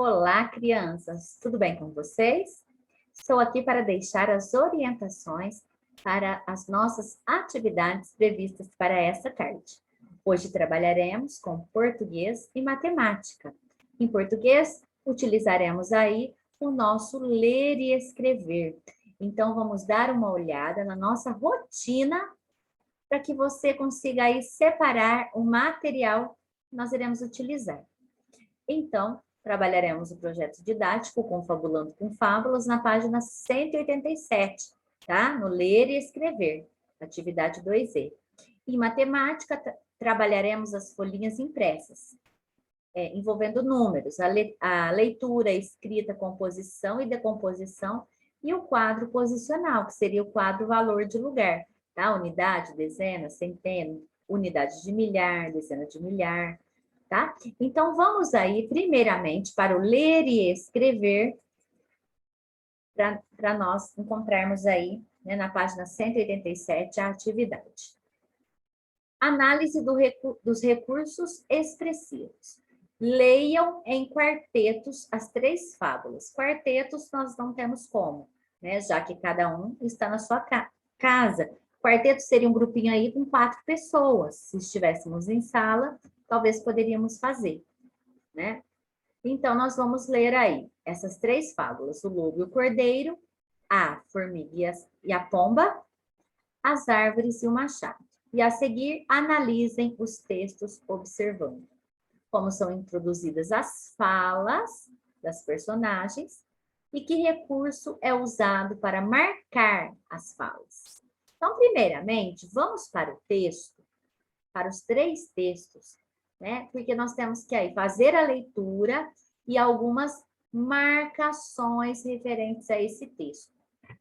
Olá, crianças! Tudo bem com vocês? Estou aqui para deixar as orientações para as nossas atividades previstas para esta tarde. Hoje trabalharemos com português e matemática. Em português, utilizaremos aí o nosso ler e escrever. Então, vamos dar uma olhada na nossa rotina para que você consiga aí separar o material que nós iremos utilizar. Então, trabalharemos o projeto didático Confabulando com Fábulas na página 187, tá? No Ler e Escrever, atividade 2E. Em matemática, trabalharemos as folhinhas impressas, envolvendo números, a leitura, a escrita, composição e decomposição, e o quadro posicional, que seria o quadro valor de lugar, tá? Unidade, dezena, centena, unidade de milhar, dezena de milhar, tá? Então, vamos aí, primeiramente, para o ler e escrever, para nós encontrarmos aí, né, na página 187, a atividade. Análise dos recursos expressivos. Leiam em quartetos as 3 fábulas. Quartetos nós não temos como, né? Já que cada um está na sua casa. Quarteto seria um grupinho aí com 4 pessoas. Se estivéssemos em sala, talvez poderíamos fazer, né? Então, nós vamos ler aí essas 3 fábulas: o lobo e o cordeiro, a formiga e a pomba, as árvores e o machado. E a seguir, analisem os textos observando como são introduzidas as falas das personagens e que recurso é usado para marcar as falas. Então, primeiramente, vamos para o texto, para os 3 textos, né? Porque nós temos que aí fazer a leitura e algumas marcações referentes a esse texto,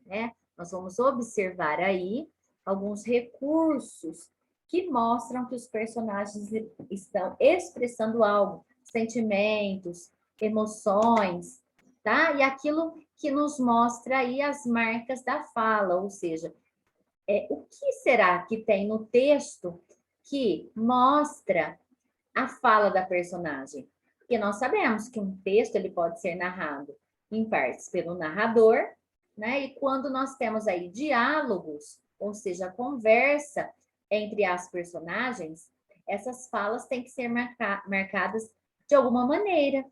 né? Nós vamos observar aí alguns recursos que mostram que os personagens estão expressando algo, sentimentos, emoções, tá? E aquilo que nos mostra aí as marcas da fala, ou seja, o que será que tem no texto que mostra a fala da personagem? Porque nós sabemos que um texto ele pode ser narrado em partes pelo narrador, né? E quando nós temos aí diálogos, ou seja, a conversa entre as personagens, essas falas têm que ser marcadas de alguma maneira,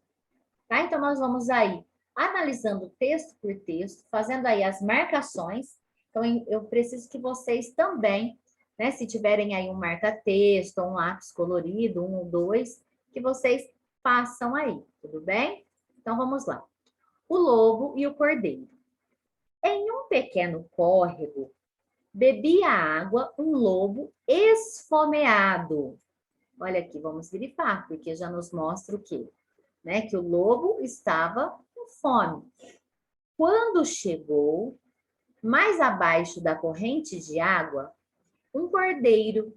tá? Então, nós vamos aí analisando texto por texto, fazendo aí as marcações. Então, eu preciso que vocês também, né, se tiverem aí um marca-texto, um lápis colorido, 1 ou 2, que vocês façam aí, tudo bem? Então, vamos lá. O lobo e o cordeiro. Em um pequeno córrego, bebia água um lobo esfomeado. Olha aqui, vamos grifar, porque já nos mostra o quê? Né? Que o lobo estava com fome. Quando chegou mais abaixo da corrente de água, um cordeiro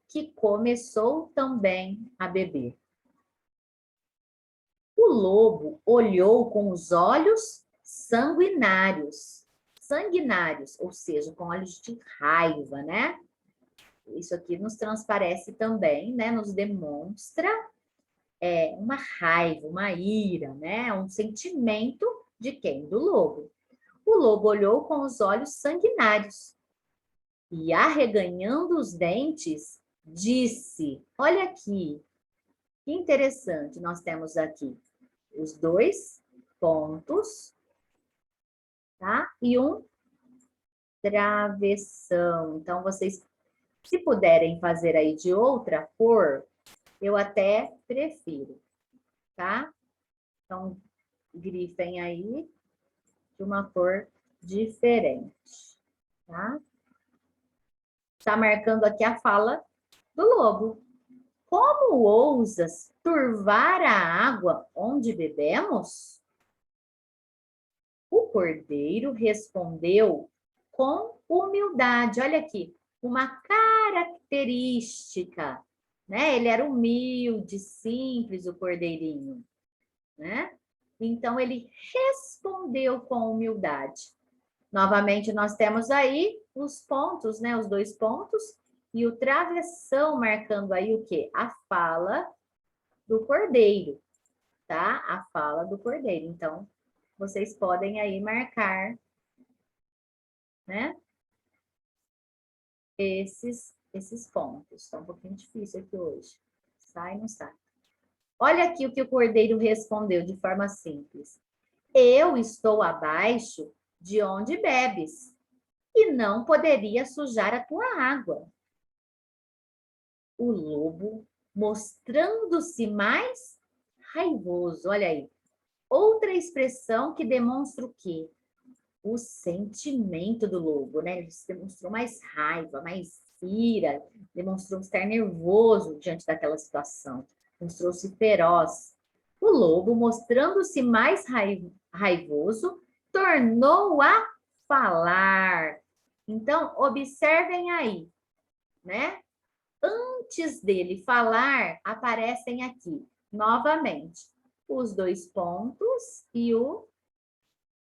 que começou também a beber. O lobo olhou com os olhos sanguinários, ou seja, com olhos de raiva, né? Isso aqui nos transparece também, né? Nos demonstra uma raiva, uma ira, né? Um sentimento de quem? Do lobo. O lobo olhou com os olhos sanguinários e, arreganhando os dentes, disse: olha aqui, que interessante, nós temos aqui os 2 pontos, tá? E um travessão. Então, vocês, se puderem fazer aí de outra cor, eu até prefiro, tá? Então, grifem aí de uma cor diferente, tá? Está marcando aqui a fala do lobo. Como ousas turvar a água onde bebemos? O cordeiro respondeu com humildade. Olha aqui, uma característica, né? Ele era humilde, simples, o cordeirinho, né? Então, ele respondeu com humildade. Novamente, nós temos aí os pontos, né? Os 2 pontos e o travessão marcando aí o quê? A fala do cordeiro, tá? A fala do cordeiro. Então, vocês podem aí marcar, né? Esses pontos. Está um pouquinho difícil aqui hoje. Sai, não sai. Olha aqui o que o cordeiro respondeu de forma simples. Eu estou abaixo de onde bebes e não poderia sujar a tua água. O lobo, mostrando-se mais raivoso, olha aí. Outra expressão que demonstra o quê? O sentimento do lobo, né? Ele demonstrou mais raiva, mais ira, demonstrou estar nervoso diante daquela situação, mostrou-se feroz. O lobo, mostrando-se mais raivoso, tornou a falar. Então, observem aí, né? Antes dele falar, aparecem aqui, novamente, os 2 pontos e o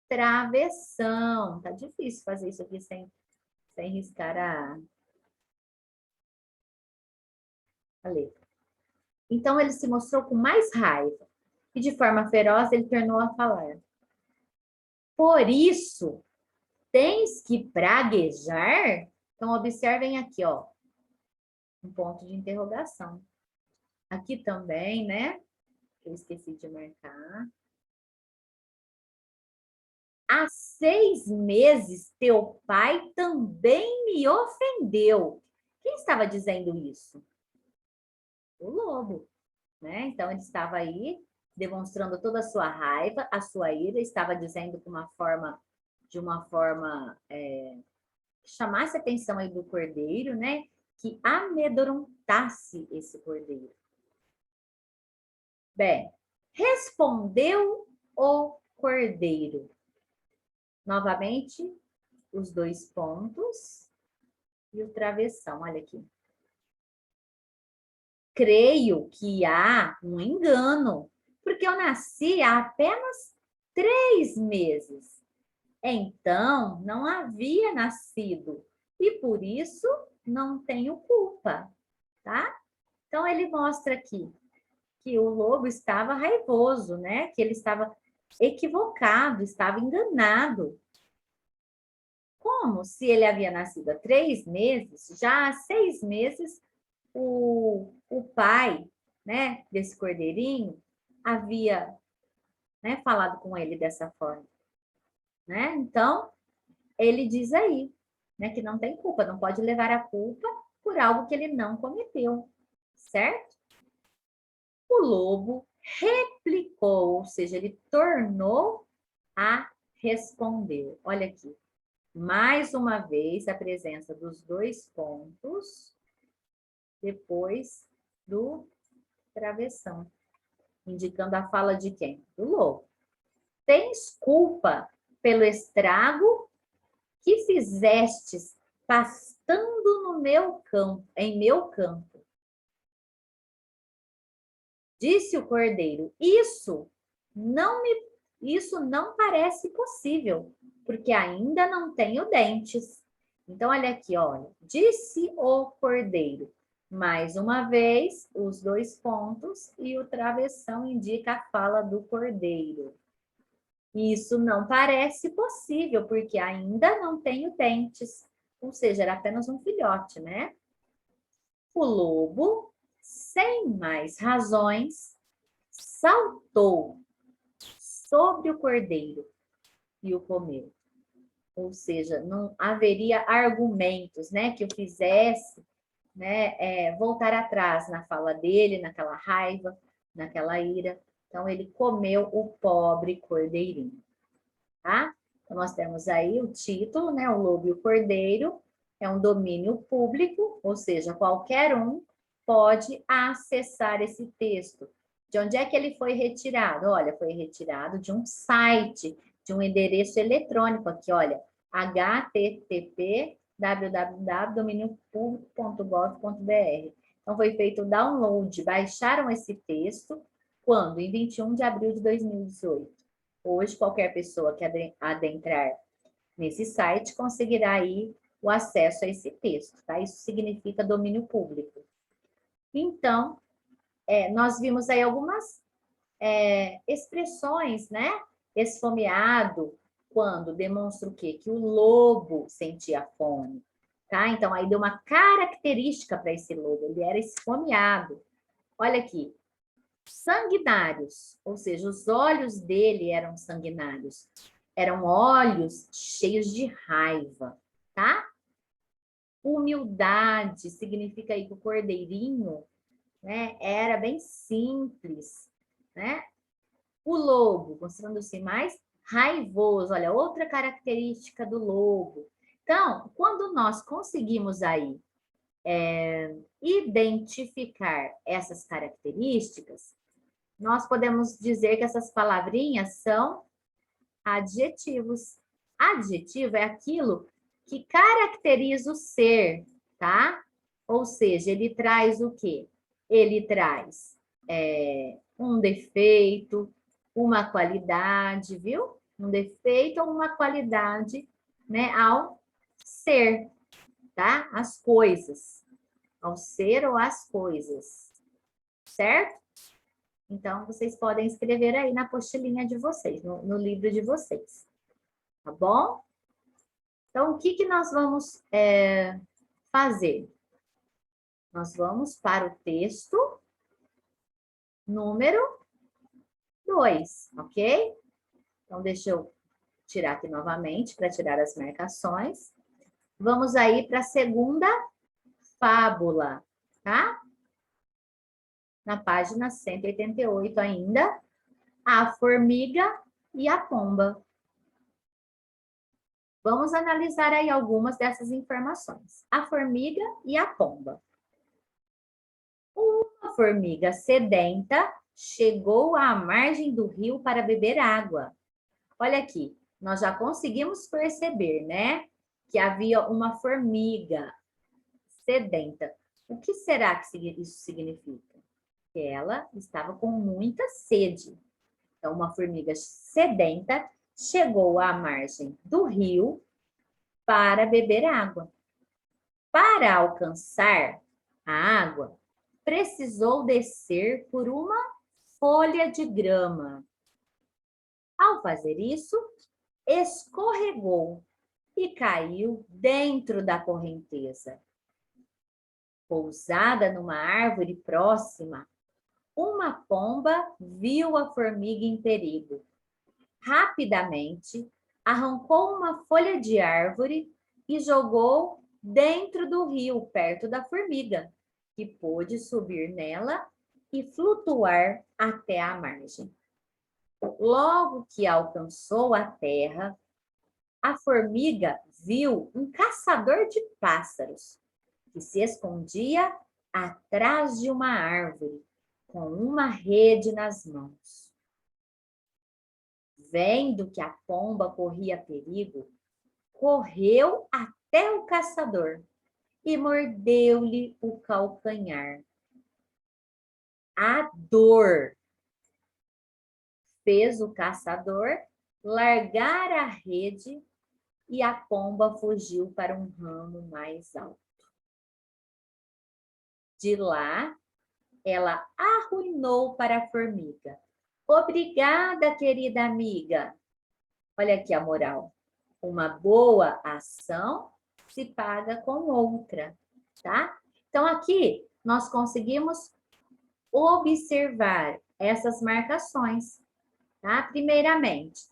travessão. Tá difícil fazer isso aqui sem riscar a letra. Então, ele se mostrou com mais raiva e, de forma feroz, ele tornou a falar. Por isso, tens que praguejar? Então, observem aqui, ó, um ponto de interrogação. Aqui também, né? Eu esqueci de marcar. Há 6 meses, teu pai também me ofendeu. Quem estava dizendo isso? O lobo, né? Então, ele estava aí demonstrando toda a sua raiva, a sua ira, estava dizendo de uma forma que chamasse a atenção aí do cordeiro, né? Que amedrontasse esse cordeiro. Bem, respondeu o cordeiro. Novamente, os 2 pontos e o travessão, olha aqui. Creio que há um engano, porque eu nasci há apenas 3 meses. Então, não havia nascido e por isso não tenho culpa, tá? Então, ele mostra aqui que o lobo estava raivoso, né? Que ele estava equivocado, estava enganado. Como se ele havia nascido há 3 meses, já há 6 meses, o pai, né, desse cordeirinho havia, né, falado com ele dessa forma, né? Então, ele diz aí, né, que não tem culpa, não pode levar a culpa por algo que ele não cometeu, certo? O lobo replicou, ou seja, ele tornou a responder. Olha aqui, mais uma vez a presença dos 2 pontos depois do travessão, indicando a fala de quem? Do lobo. Tens culpa pelo estrago que fizestes pastando no meu campo, em meu campo. Disse o cordeiro, isso não parece possível, porque ainda não tenho dentes. Então, olha aqui, olha. Disse o cordeiro. Mais uma vez, os 2 pontos e o travessão indica a fala do cordeiro. Isso não parece possível, porque ainda não tenho dentes. Ou seja, era apenas um filhote, né? O lobo, sem mais razões, saltou sobre o cordeiro e o comeu. Ou seja, não haveria argumentos, né, que o fizesse, né, voltar atrás na fala dele, naquela raiva, naquela ira. Então, ele comeu o pobre cordeirinho, tá? Então, nós temos aí o título, né, o Lobo e o Cordeiro, é um domínio público, ou seja, qualquer um pode acessar esse texto. De onde é que ele foi retirado? Olha, foi retirado de um site, de um endereço eletrônico aqui, olha, http://www.dominiopublico.gov.br. Então, foi feito o download, baixaram esse texto, quando? Em 21 de abril de 2018. Hoje, qualquer pessoa que adentrar nesse site conseguirá aí o acesso a esse texto, tá? Isso significa domínio público. Então, nós vimos aí algumas expressões, né? Esfomeado, quando demonstra o quê? Que o lobo sentia fome, tá? Então, aí deu uma característica para esse lobo, ele era esfomeado. Olha aqui, sanguinários, ou seja, os olhos dele eram sanguinários. Eram olhos cheios de raiva, tá? Humildade significa aí que o cordeirinho, né, era bem simples, né? O lobo, mostrando-se mais raivoso. Olha, outra característica do lobo. Então, quando nós conseguimos aí identificar essas características, nós podemos dizer que essas palavrinhas são adjetivos. Adjetivo é aquilo que caracteriza o ser, tá? Ou seja, ele traz o quê? Ele traz um defeito, uma qualidade, viu? Um defeito ou uma qualidade, né, ao ser, tá? As coisas. Ao ser ou às coisas. Certo? Então, vocês podem escrever aí na apostilinha de vocês, no livro de vocês. Tá bom? Então, o que nós vamos fazer? Nós vamos para o texto número 2, ok? Então, deixa eu tirar aqui novamente para tirar as marcações. Vamos aí para a segunda fábula, tá? Na página 188 ainda, a formiga e a pomba. Vamos analisar aí algumas dessas informações. A formiga e a pomba. Uma formiga sedenta chegou à margem do rio para beber água. Olha aqui, nós já conseguimos perceber, né? Que havia uma formiga sedenta. O que será que isso significa? Que ela estava com muita sede. Então, uma formiga sedenta chegou à margem do rio para beber água. Para alcançar a água, precisou descer por uma folha de grama. Ao fazer isso, escorregou e caiu dentro da correnteza. Pousada numa árvore próxima, uma pomba viu a formiga em perigo. Rapidamente, arrancou uma folha de árvore e jogou dentro do rio, perto da formiga, que pôde subir nela e flutuar até a margem. Logo que alcançou a terra, a formiga viu um caçador de pássaros que se escondia atrás de uma árvore, com uma rede nas mãos. Vendo que a pomba corria perigo, correu até o caçador e mordeu-lhe o calcanhar. A dor fez o caçador largar a rede e a pomba fugiu para um ramo mais alto. De lá, ela arruinou para a formiga. Obrigada, querida amiga. Olha aqui a moral. Uma boa ação se paga com outra, tá? Então, aqui nós conseguimos observar essas marcações, tá? Primeiramente,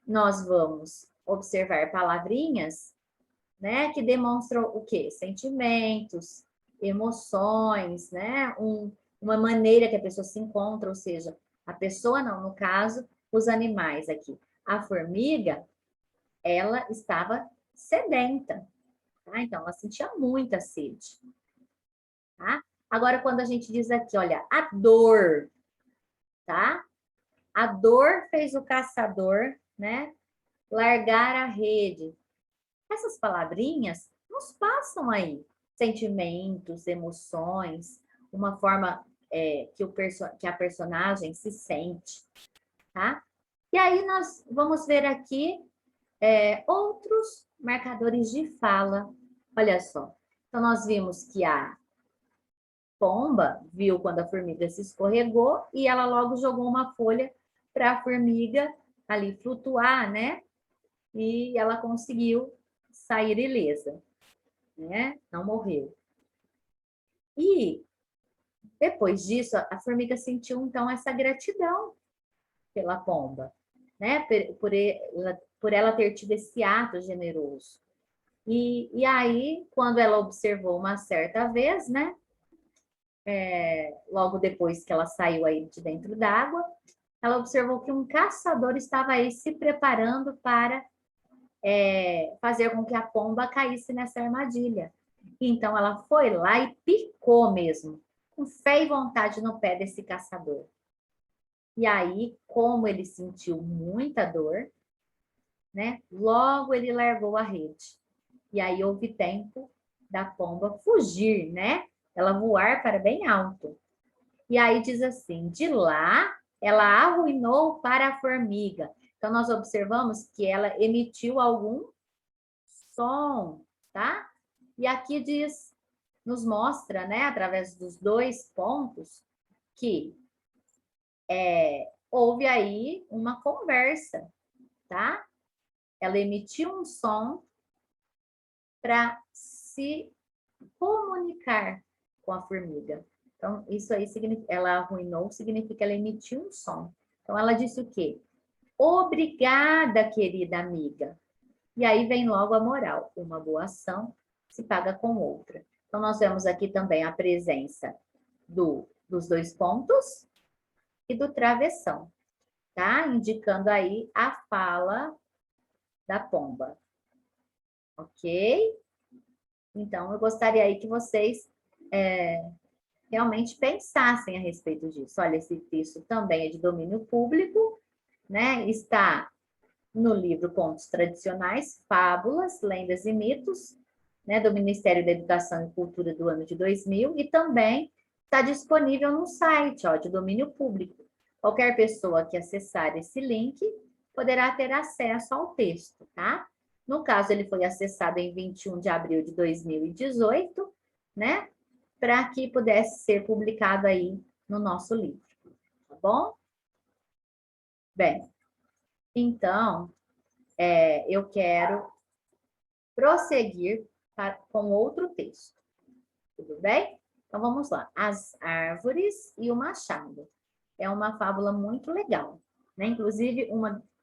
nós vamos observar palavrinhas, né, que demonstram o quê? Sentimentos, emoções, né? Uma maneira que a pessoa se encontra, ou seja, a pessoa não, no caso, os animais aqui. A formiga, ela estava sedenta, tá? Então, ela sentia muita sede, tá? Agora, quando a gente diz aqui, olha, a dor, tá? A dor fez o caçador, né, largar a rede. Essas palavrinhas nos passam aí sentimentos, emoções, uma forma que a personagem se sente, tá? E aí nós vamos ver aqui outros marcadores de fala. Olha só. Então, nós vimos que a pomba viu quando a formiga se escorregou e ela logo jogou uma folha para a formiga ali flutuar, né? E ela conseguiu sair ilesa, né? Não morreu. E depois disso, a formiga sentiu então essa gratidão pela pomba, né? Por ela ter tido esse ato generoso. E aí, quando ela observou uma certa vez, né? Logo depois que ela saiu aí de dentro d'água, ela observou que um caçador estava aí se preparando para fazer com que a pomba caísse nessa armadilha. Então, ela foi lá e picou mesmo, com fé e vontade no pé desse caçador. E aí, como ele sentiu muita dor, né? Logo ele largou a rede. E aí houve tempo da pomba fugir, né? Ela voar para bem alto. E aí diz assim: de lá ela arruinou para a formiga. Então nós observamos que ela emitiu algum som, tá? E aqui diz, nos mostra, né, através dos 2 pontos, que houve aí uma conversa, tá? Ela emitiu um som para se comunicar com a formiga. Então, isso aí significa, ela arruinou, significa que ela emitiu um som. Então, ela disse o quê? Obrigada, querida amiga. E aí vem logo a moral. Uma boa ação se paga com outra. Então, nós vemos aqui também a presença dos 2 pontos e do travessão, tá? Indicando aí a fala da pomba. Ok? Então, eu gostaria aí que vocês realmente pensassem a respeito disso. Olha, esse texto também é de domínio público, né? Está no livro Contos Tradicionais, Fábulas, Lendas e Mitos, né, do Ministério da Educação e Cultura do ano de 2000, e também está disponível no site, ó, de domínio público. Qualquer pessoa que acessar esse link poderá ter acesso ao texto, tá? No caso, ele foi acessado em 21 de abril de 2018, né? Para que pudesse ser publicado aí no nosso livro, tá bom? Bem, então, eu quero prosseguir com outro texto. Tudo bem? Então, vamos lá. As árvores e o machado. É uma fábula muito legal, né? Inclusive,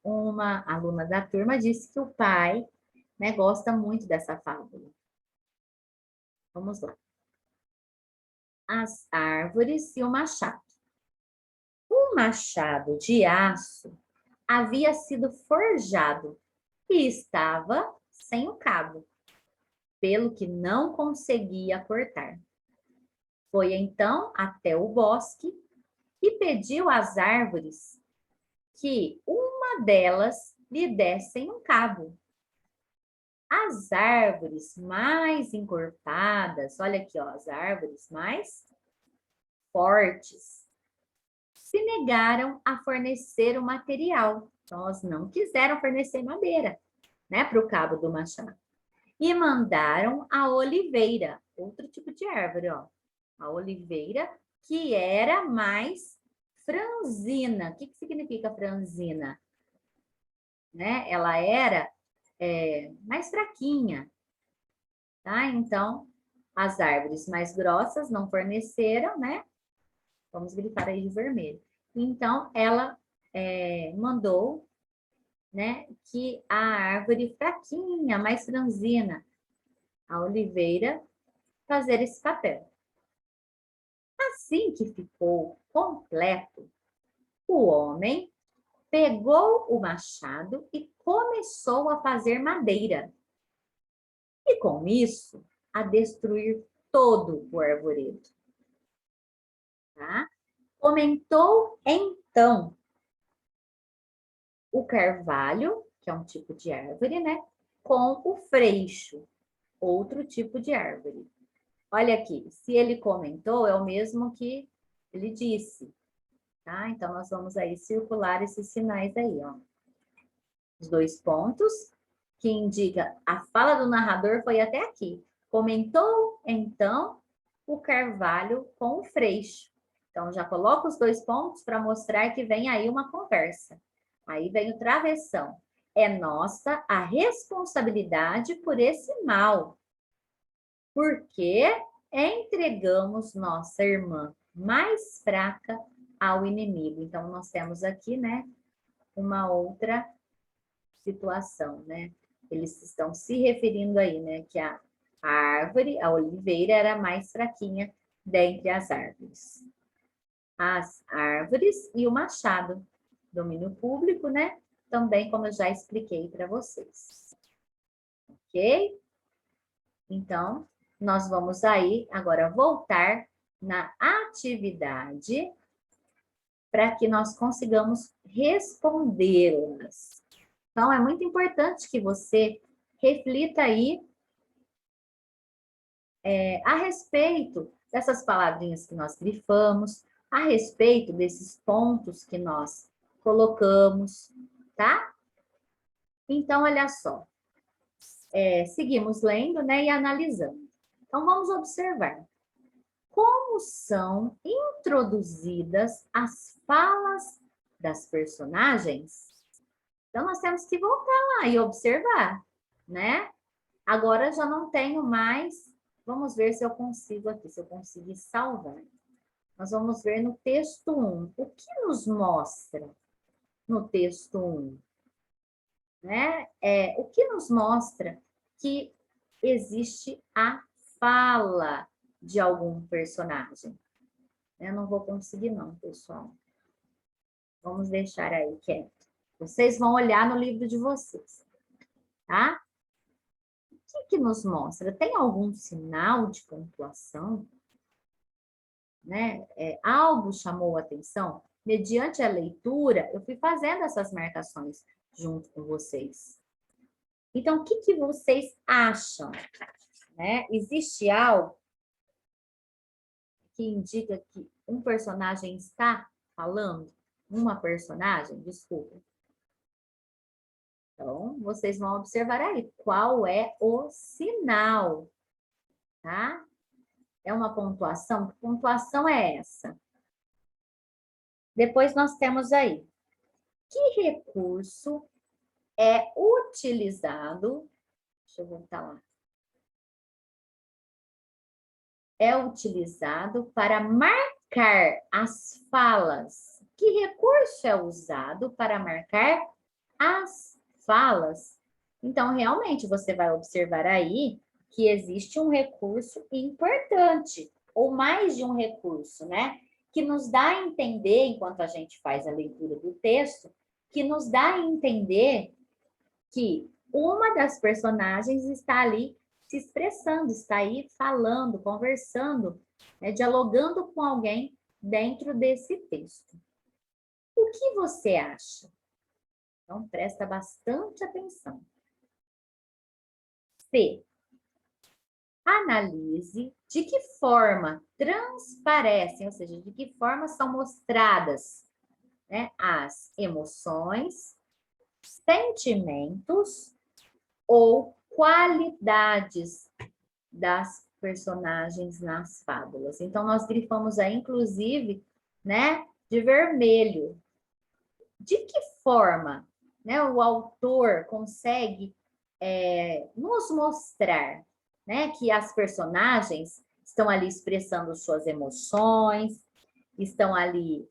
uma aluna da turma disse que o pai, né, gosta muito dessa fábula. Vamos lá. As árvores e o machado. Um machado de aço havia sido forjado e estava sem o cabo, pelo que não conseguia cortar. Foi então até o bosque e pediu às árvores que uma delas lhe dessem um cabo. As árvores mais encorpadas, olha aqui, ó, as árvores mais fortes, se negaram a fornecer o material. Então, elas não quiseram fornecer madeira, né, para o cabo do machado. E mandaram a oliveira, outro tipo de árvore, ó. A oliveira, que era mais franzina. O que significa franzina? Né? Ela era mais fraquinha, tá? Então, as árvores mais grossas não forneceram, né? Vamos grifar aí de vermelho. Então, ela mandou, né, que a árvore fraquinha, mais franzina, a oliveira, fazer esse papel. Assim que ficou completo, o homem pegou o machado e começou a fazer madeira. E com isso, a destruir todo o arvoredo. Tá? Comentou então o carvalho, que é um tipo de árvore, né? Com o freixo, outro tipo de árvore. Olha aqui, se ele comentou, é o mesmo que ele disse, tá? Então, nós vamos aí circular esses sinais aí, ó. Os 2 pontos, que indica a fala do narrador foi até aqui. Comentou, então, o carvalho com o freixo. Então, já coloco os 2 pontos para mostrar que vem aí uma conversa. Aí vem o travessão. É nossa a responsabilidade por esse mal, porque entregamos nossa irmã mais fraca ao inimigo. Então, nós temos aqui, né, uma outra situação, né? Eles estão se referindo aí, né, que a árvore, a oliveira, era a mais fraquinha dentre as árvores. As árvores e o machado, domínio público, né? Também, como eu já expliquei para vocês. Ok? Então, nós vamos aí agora voltar na atividade para que nós consigamos respondê-las. Então, é muito importante que você reflita aí a respeito dessas palavrinhas que nós grifamos, a respeito desses pontos que nós colocamos, tá? Então, olha só. Seguimos lendo, né, e analisando. Então, vamos observar. Como são introduzidas as falas das personagens? Então, nós temos que voltar lá e observar, né? Agora, já não tenho mais... Vamos ver se eu consigo aqui, se eu conseguir salvar. Nós vamos ver no texto 1. O que nos mostra no texto 1? Né? O que nos mostra que existe a fala de algum personagem. Eu não vou conseguir não, pessoal. Vamos deixar aí quieto. Vocês vão olhar no livro de vocês, tá? O que nos mostra? Tem algum sinal de pontuação? Né? Algo chamou a atenção? Mediante a leitura, eu fui fazendo essas marcações junto com vocês. Então, o que vocês acham? Né? Existe algo que indica que um personagem está falando? Uma personagem? Desculpa. Então, vocês vão observar aí qual é o sinal, tá? É uma pontuação? Que pontuação é essa? Depois nós temos aí. Que recurso é utilizado? Deixa eu voltar lá. É utilizado para marcar as falas. Que recurso é usado para marcar as falas? Então, realmente, você vai observar aí que existe um recurso importante, ou mais de um recurso, né? Que nos dá a entender, enquanto a gente faz a leitura do texto, que nos dá a entender que uma das personagens está ali se expressando, está aí falando, conversando, né, dialogando com alguém dentro desse texto. O que você acha? Então, presta bastante atenção. C. Analise de que forma transparecem, ou seja, de que forma são mostradas, né, as emoções, sentimentos ou qualidades das personagens nas fábulas. Então, nós grifamos aí, inclusive, né, de vermelho. De que forma, né, o autor consegue nos mostrar, né, que as personagens estão ali expressando suas emoções, estão ali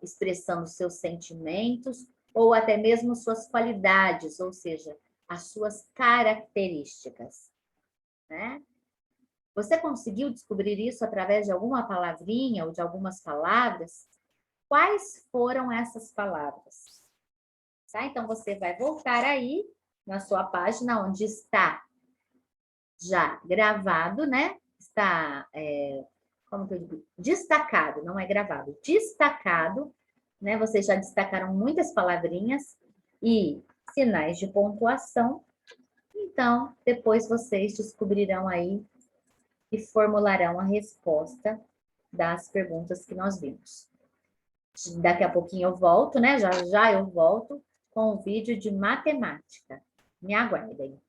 expressando seus sentimentos, ou até mesmo suas qualidades, ou seja, as suas características, né? Você conseguiu descobrir isso através de alguma palavrinha ou de algumas palavras? Quais foram essas palavras? Tá? Então, você vai voltar aí na sua página onde está já gravado, né? Está, como que eu digo? Destacado, não é gravado, destacado, né? Vocês já destacaram muitas palavrinhas e sinais de pontuação. Então, depois vocês descobrirão aí e formularão a resposta das perguntas que nós vimos. Daqui a pouquinho eu volto, né? Já já eu volto com o vídeo de matemática. Me aguardem.